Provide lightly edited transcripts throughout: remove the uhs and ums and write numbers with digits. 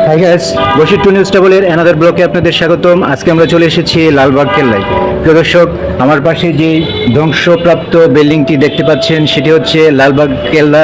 High guys, Bashir to news ট্রাভেলের another ব্লকে আপনাদের স্বাগতম। আজকে আমরা চলে এসেছি লালবাগ কেল্লায়। প্রিয় দর্শক, আমার পাশে যে ধ্বংসপ্রাপ্ত বিল্ডিংটি দেখতে পাচ্ছেন সেটি হচ্ছে লালবাগ কেল্লা।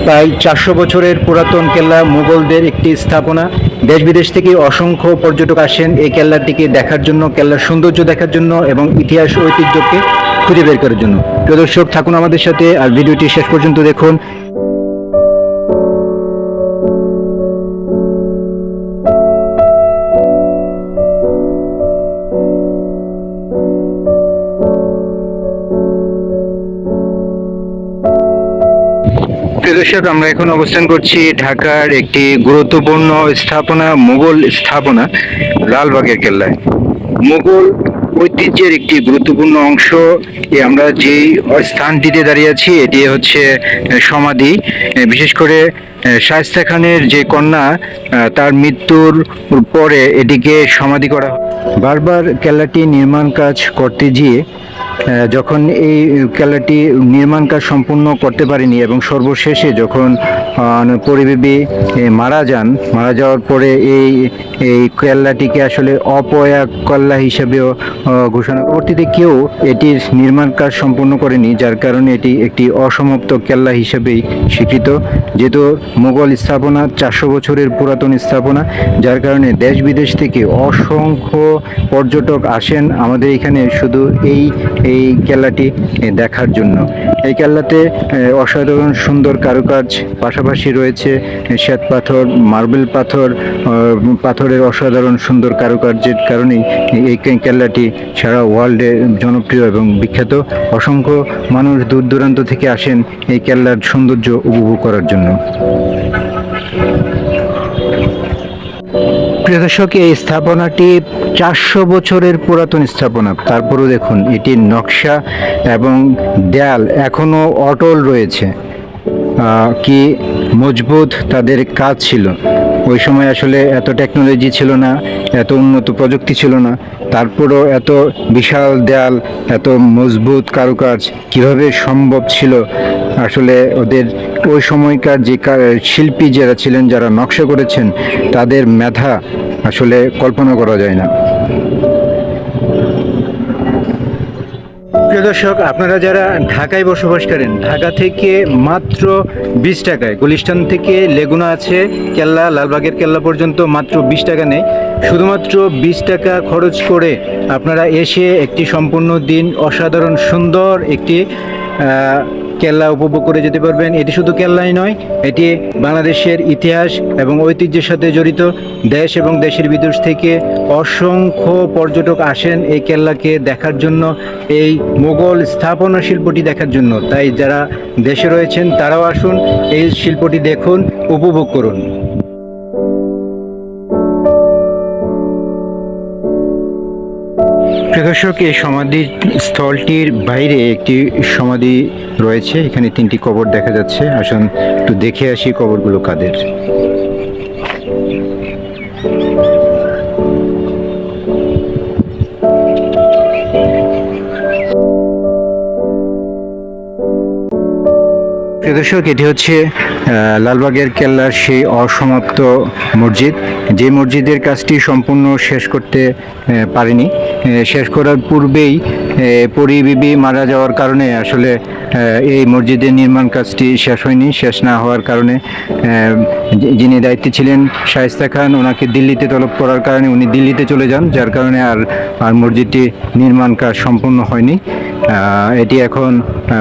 প্রায় 400 বছরের পুরাতন কেল্লা, মুঘলদের একটি স্থাপনা। দেশ বিদেশ থেকে অসংখ্য পর্যটক আসেন এই কেল্লাটিকে দেখার জন্য, কেল্লার সৌন্দর্য দেখার জন্য এবং ইতিহাস ঐতিহ্যকে খুঁজে বের করার জন্য। প্রিয় দর্শক, থাকুন আমাদের সাথে আর ভিডিওটি শেষ পর্যন্ত দেখুন। দর্শক, আমরা এখন অবস্থান করছি ঢাকার একটি গুরুত্বপূর্ণ স্থাপনা, মুঘল স্থাপনা লালবাগের কেল্লায়। মুঘল ঐতিহ্যের একটি গুরুত্বপূর্ণ অংশ। আমরা যেই স্থানটিতে দাঁড়িয়ে আছি এটি হচ্ছে সমাধি। বিশেষ করে শায়েস্তা খানের যে কন্যা, তার মৃত্যুর পরে এটিকে সমাধি করা হয়। বারবার কেল্লাটি নির্মাণ কাজ করতে গিয়ে যখন এই কেল্লাটি নির্মাণ কাজ সম্পূর্ণ করতে পারেনি এবং সর্বশেষে যখন পরিবেবী মারা যাওয়ার পরে এই কেল্লাটিকে আসলে অপয়া কেল্লা হিসেবেও ঘোষণা। পরবর্তীতে কেউ এটির নির্মাণ কাজ সম্পূর্ণ করেনি, যার কারণে এটি একটি অসমাপ্ত কেল্লা হিসেবেই স্বীকৃত। যেহেতু মুঘল স্থাপনা 400 বছরের পুরাতন স্থাপনা, যার কারণে দেশ বিদেশ থেকে অসংখ্য পর্যটক আসেন আমাদের এখানে শুধু এই কেল্লাটি দেখার জন্য। এই কেল্লাতে অসাধারণ সুন্দর কারুকাজ, পাশাপাশি রয়েছে শ্বেত পাথর, মার্বেল পাথরের অসাধারণ সুন্দর কারুকার্যের কারণেই এই কেল্লাটি সারা ওয়ার্ল্ডে জনপ্রিয় এবং বিখ্যাত। অসংখ্য মানুষ দূর দূরান্ত থেকে আসেন এই কেল্লার সৌন্দর্য উপভোগ করার জন্য। প্রিয় দর্শক, এই স্থাপনাটি 400 বছরের পুরাতন স্থাপনা। তারপরও দেখুন এটির নকশা এবং দেয়াল এখনো অটল রয়েছে। কি মজবুত তাদের কাজ ছিল। ওই সময় আসলে এত টেকনোলজি ছিল না, এত উন্নত প্রযুক্তি ছিল না, তারপরও এত বিশাল দেয়াল, এত মজবুত কারুকাজ কিভাবে সম্ভব ছিল? আসলে ওদের ওই সময়কার যে শিল্পী যারা ছিলেন, যারা নকশা করেছেন, তাদের মেধা আসলে কল্পনা করা যায় না। প্রিয় দর্শক, আপনারা যারা ঢাকায় বসবাস করেন, ঢাকা থেকে মাত্র 20 টাকায়, গুলিস্তান থেকে লেগুনা আছে কেল্লা, লালবাগের কেল্লা পর্যন্ত মাত্র 20 টাকা নেই। শুধুমাত্র 20 টাকা খরচ করে আপনারা এসে একটি সম্পূর্ণ দিন অসাধারণ সুন্দর একটি কেল্লা উপভোগ করে যেতে পারবেন। এটি শুধু কেল্লাই নয়, এটি বাংলাদেশের ইতিহাস এবং ঐতিহ্যের সাথে জড়িত। দেশ এবং দেশের বিদেশ থেকে অসংখ্য পর্যটক আসেন এই কেল্লাকে দেখার জন্য, এই মুঘল স্থাপনা শিল্পটি দেখার জন্য। তাই যারা দেশে রয়েছেন তারাও আসুন, এই শিল্পটি দেখুন, উপভোগ করুন। দর্শক, এই সমাধি স্থলটির বাইরে একটি সমাধি রয়েছে। এখানে 3টি কবর দেখা যাচ্ছে। আসুন একটু দেখে আসি কবরগুলো কাদের। দর্শক, এটি হচ্ছে লালবাগের কেল্লার সেই অসমাপ্ত মসজিদ, যে মসজিদের কাজটি সম্পূর্ণ শেষ করতে পারেনি। শেষ করার পূর্বেই পরিবিবি মারা যাওয়ার কারণে আসলে এই মসজিদের নির্মাণ কাজটি শেষ হয়নি। শেষ না হওয়ার কারণে যিনি দায়িত্বে ছিলেন শায়েস্তা খান, ওনাকে দিল্লিতে তলব করার কারণে উনি দিল্লিতে চলে যান, যার কারণে আর মসজিদটি নির্মাণ কাজ সম্পূর্ণ হয়নি। এটি এখন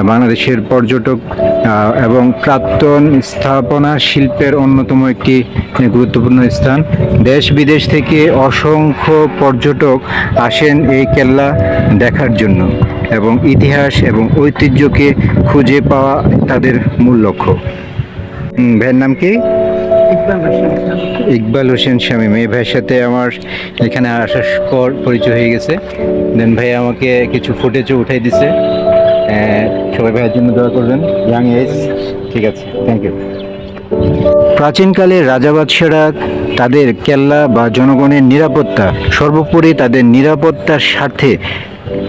বাংলাদেশের পর্যটক এবং প্রাক্তন স্থাপনা শিল্পের অন্যতম একটি গুরুত্বপূর্ণ স্থান। দেশ বিদেশ থেকে অসংখ্য পর্যটক আসেন এই কেল্লা দেখার জন্য এবং ইতিহাস এবং ঐতিহ্যকে খুঁজে পাওয়া তাদের মূল লক্ষ্য। ভাইয়ের নাম কি? ইকবাল হোসেন শামীম। এই ভাইয়ের সাথে আমার এখানে আসার পর পরিচয় হয়ে গেছে। দেন ভাই আমাকে কিছু ফুটেজও উঠাই দিছে। সবাই ভাইয়ের জন্য দোয়া করবেন, ইয়াং এজ। ঠিক আছে, থ্যাংক ইউ। প্রাচীনকালে রাজা বাদশারা তাদের কেল্লা বা জনগণের নিরাপত্তা, সর্বোপরি তাদের নিরাপত্তার স্বার্থে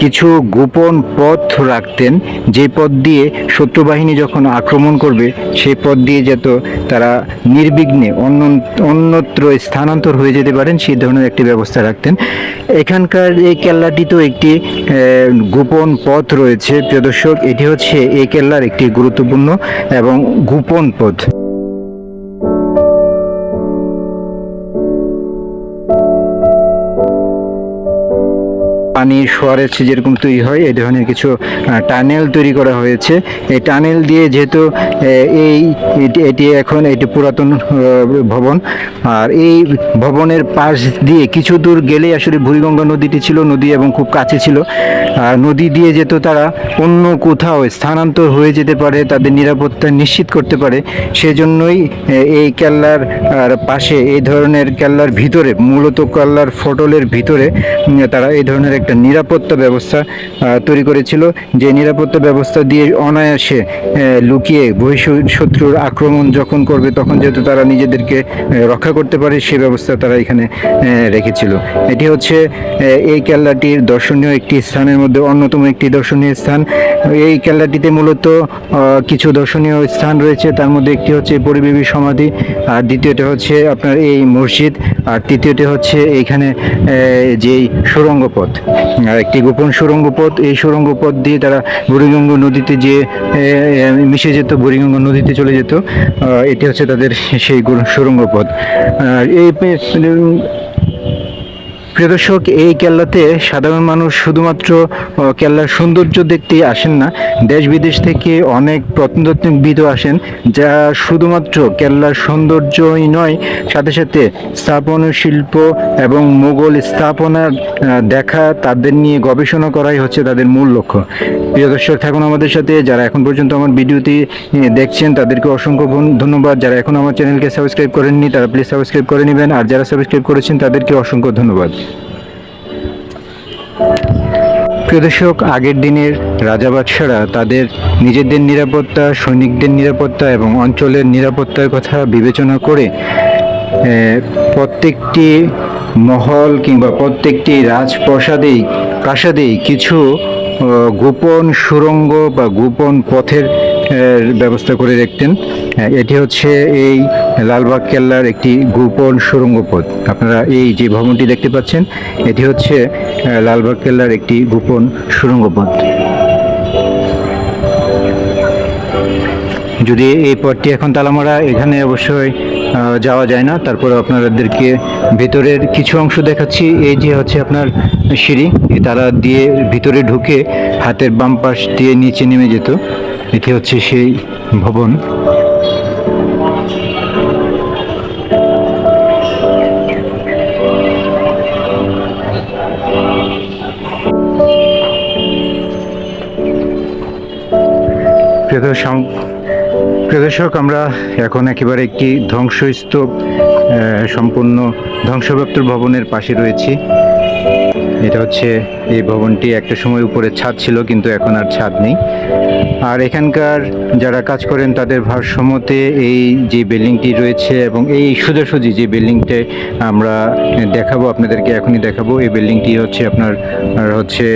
কিছু গোপন পথ রাখতেন, যে পথ দিয়ে শত্রু বাহিনী যখন আক্রমণ করবে সেই পথ দিয়ে যেত তারা নির্বিঘ্নে অন্যত্র স্থানান্তর হয়ে যেতে পারেন, সেই ধরনের একটি ব্যবস্থা রাখতেন। এখানকার এই কেল্লাটিতেও একটি গোপন পথ রয়েছে প্রিয় দর্শক, এটি হচ্ছে এই কেল্লার একটি গুরুত্বপূর্ণ এবং গোপন পথ। পানির সোয়ারেজ যেরকম তৈরি হয় এই ধরনের কিছু টানেল তৈরি করা হয়েছে। এই টানেল দিয়ে যেহেতু এটি পুরাতন ভবন, আর এই ভবনের পাশ দিয়ে কিছু দূর গেলেই আসলে বুড়িগঙ্গা নদীটি ছিল, নদী এবং খুব কাছে ছিল। আর নদী দিয়ে যেহেতু তারা অন্য কোথাও স্থানান্তর হয়ে যেতে পারে, তাদের নিরাপত্তা নিশ্চিত করতে পারে, সেজন্যই এই কেল্লার পাশে এই ধরনের কেল্লার ভিতরে, মূলত কেল্লার ফটলের ভিতরে তারা এই ধরনের একটা নিরাপত্তা ব্যবস্থা তৈরি করেছিল, যে নিরাপত্তা ব্যবস্থা দিয়ে অনায়াসে লুকিয়ে বহিঃশত্রুর আক্রমণ যখন করবে তখন যেহেতু তারা নিজেদেরকে রক্ষা করতে পারে, সে ব্যবস্থা তারা এখানে রেখেছিল। এটি হচ্ছে এই কেল্লাটির দর্শনীয় একটি স্থানের মধ্যে অন্যতম একটি দর্শনীয় স্থান। এই কেল্লাটিতে মূলত কিছু দর্শনীয় স্থান রয়েছে, তার মধ্যে একটি হচ্ছে পরিবেবী সমাধি, আর দ্বিতীয়টি হচ্ছে আপনার এই মসজিদ, আর তৃতীয়টি হচ্ছে এইখানে যেই সুড়ঙ্গ পথ, একটি গোপন সুড়ঙ্গ পথ। এই সুড়ঙ্গ পথ দিয়ে তারা বুড়িগঙ্গা নদীতে যে মিশে যেত, বুড়িগঙ্গা নদীতে চলে যেত, এটি হচ্ছে তাদের সেই সুড়ঙ্গ পথ। এই প্রিয় দর্শক, এই কেল্লাতে সাধারণ মানুষ শুধুমাত্র কেল্লার সৌন্দর্য দেখতেই আসেন না, দেশ বিদেশ থেকে অনেক প্রত্নতত্ত্ববিদও আসেন, যা শুধুমাত্র কেল্লার সৌন্দর্যই নয়, সাথে সাথে স্থাপন শিল্প এবং মোগল স্থাপনার দেখা, তাদের নিয়ে গবেষণা করাই হচ্ছে তাদের মূল লক্ষ্য। প্রিয় দর্শক, থাকুন আমাদের সাথে। যারা এখন পর্যন্ত আমার ভিডিওটি দেখছেন তাদেরকে অসংখ্য ধন্যবাদ। যারা এখন আমার চ্যানেলকে সাবস্ক্রাইব করেননি তারা প্লিজ সাবস্ক্রাইব করে নেবেন, আর যারা সাবস্ক্রাইব করেছেন তাদেরকে অসংখ্য ধন্যবাদ। প্রিয় দর্শক, আগের দিনের রাজা বাদশারা তাদের নিজেদের নিরাপত্তা, সৈনিকদের নিরাপত্তা এবং অঞ্চলের নিরাপত্তার কথা বিবেচনা করে প্রত্যেকটি মহল কিংবা প্রত্যেকটি প্রাসাদেই কিছু গোপন সুড়ঙ্গ বা গোপন পথের ব্যবস্থা করে রাখতেন। এটি হচ্ছে এই লালবাগ কেল্লার একটি গোপন সুড়ঙ্গ পথ। আপনারা এই যে ভবনটি দেখতে পাচ্ছেন, এটি হচ্ছে লালবাগ কেল্লার একটি গোপন সুড়ঙ্গ পথ। যদি এই পথটি এখন তালামারা, এখানে অবশ্যই যাওয়া যায় না, তারপরে আপনাদেরকে ভেতরের কিছু অংশ দেখাচ্ছি। এই যে হচ্ছে আপনার সিঁড়ি, তারা দিয়ে ভিতরে ঢুকে হাতের বাম পাশ দিয়ে নিচে নেমে যেত। এটি হচ্ছে সেই ভবন। প্রিয় দর্শক, আমরা এখন একেবারে একটি ধ্বংসস্তূপ সম্পূর্ণ ধ্বংসপ্রাপ্ত ভবনের পাশে রয়েছি। এটা হচ্ছে এই ভবনটি, একটা সময় উপরে ছাদ ছিল কিন্তু এখন আর ছাদ নেই। আর এখানকার যারা কাজ করেন তাদের ভারসাম্যতে এই যে বিল্ডিংটি রয়েছে এবং এই সোজাসুজি যে বিল্ডিংটা আমরা দেখাবো আপনাদেরকে, এখনই দেখাবো, এই বিল্ডিংটি হচ্ছে আপনার হচ্ছে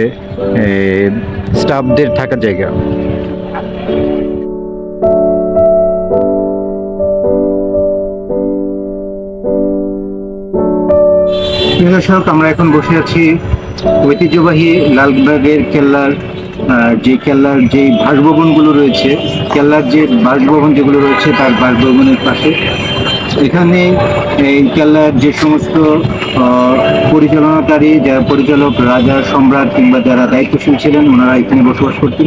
স্টাফদের থাকার জায়গা। দর্শক, আমরা এখন বসে আছি ঐতিহ্যবাহী লালবাগের কেল্লার যে বাসভবনগুলো রয়েছে, কেল্লার যে বাসভবন যেগুলো রয়েছে তার বাসভবনের পাশে। এখানে এই কেল্লার যে সমস্ত পরিচালনাকারী, যারা পরিচালক, রাজা, সম্রাট কিংবা যারা দায়িত্বশীল ছিলেন, ওনারা এখানে বসবাস করতেন।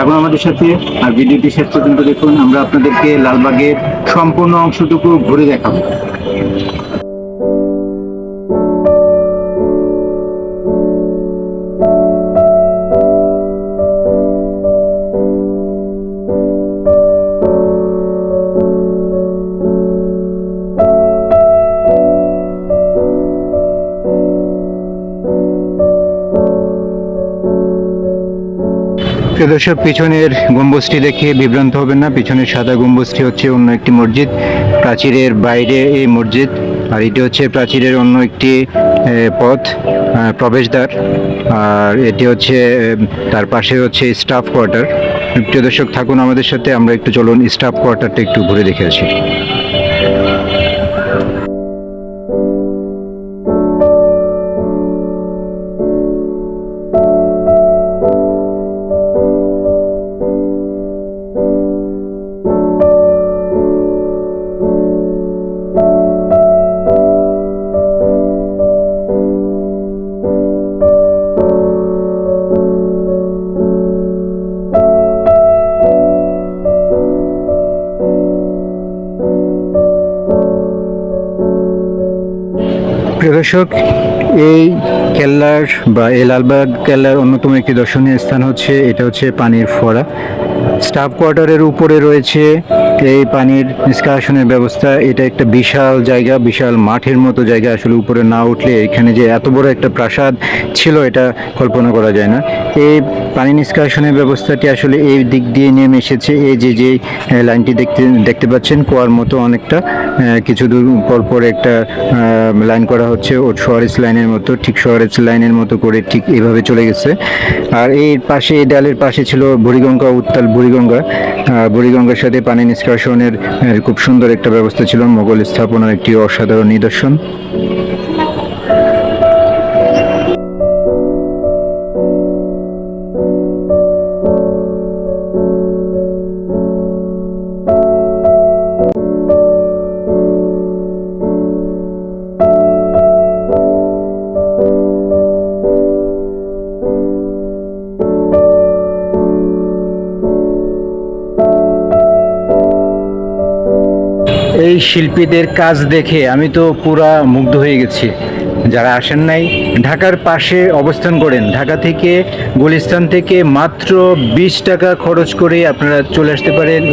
এখন আমাদের সাথে আর ভিডিওটি শেষ পর্যন্ত দেখুন, আমরা আপনাদেরকে লালবাগের সম্পূর্ণ অংশটুকু ঘুরে দেখাবো। প্রিয় দর্শক, পিছনের গম্বুজটি দেখে বিভ্রান্ত হবেন না। পিছনের সাদা গম্বুজটি হচ্ছে অন্য একটি মসজিদ, প্রাচীরের বাইরে এই মসজিদ। আর এটি হচ্ছে প্রাচীরের অন্য একটি পথ, প্রবেশদ্বার। আর এটি হচ্ছে তার পাশে হচ্ছে স্টাফ কোয়ার্টার। প্রিয় দর্শক, থাকুন আমাদের সাথে, আমরা একটু চলুন স্টাফ কোয়ার্টারটা একটু ঘুরে দেখে আসি। প্রিয় দর্শক, এই কেল্লার বা এই লালবাগ কেল্লার অন্যতম একটি দর্শনীয় স্থান হচ্ছে, এটা হচ্ছে পানির ফোয়ারা। স্টাফ কোয়ার্টারের উপরে রয়েছে এই পানির নিষ্কাশনের ব্যবস্থা। এটা একটা বিশাল জায়গা, বিশাল মাঠের মতো জায়গা। আসলে উপরে না উঠলে এখানে যে এত বড় একটা প্রাসাদ ছিল এটা কল্পনা করা যায় না। এই পানি নিষ্কাশনের ব্যবস্থাটি আসলে এই দিক দিয়ে নেমে এসেছে। এই যে লাইনটি দেখতে পাচ্ছেন, কুয়ার মতো অনেকটা, কিছু দূর পর পর একটা লাইন করা হচ্ছে, ও শহরেজ লাইনের মতো, ঠিক শহরেজ লাইনের মতো করে ঠিক এভাবে চলে গেছে। আর এর পাশে, এই ডালের পাশে ছিল বুড়িগঙ্গা, উত্তাল বুড়িগঙ্গা। বুড়িগঙ্গার সাথে পানি নিষ্কাশনের খুব সুন্দর একটা ব্যবস্থা ছিল, মোগল স্থাপনার একটি অসাধারণ নিদর্শন। এই শিল্পীদের কাজ দেখে আমি তো পুরা মুগ্ধ হয়ে গেছি। যারা আসেন নাই, ঢাকার পাশে অবস্থান করেন, ঢাকা থেকে, গুলিস্তান থেকে মাত্র 20 টাকা খরচ করে আপনারা চলে আসতে পারেন।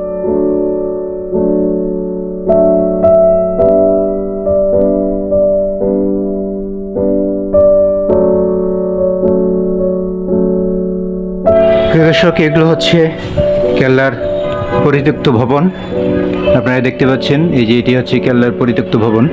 প্রিয় দর্শক, এগুলো হচ্ছে কেল্লার পরিত্যক্ত ভবন। আপনারা দেখতে পাচ্ছেন, এই যে এটি হচ্ছে কেল্লার পরিত্যক্ত ভবন।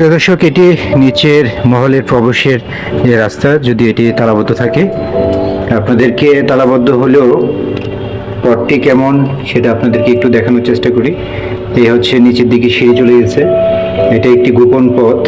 প্রিয় দর্শক, এটি নিচের মহলের প্রবেশের যে রাস্তা, যদি এটি তালাবদ্ধ থাকে। আপনাদেরকে তালাবদ্ধ হলেও পথটি কেমন সেটা আপনাদেরকে একটু দেখানোর চেষ্টা করি। এই হচ্ছে নিচের দিকে সিঁড়ি চলে গেছে। এটা একটি গোপন পথ,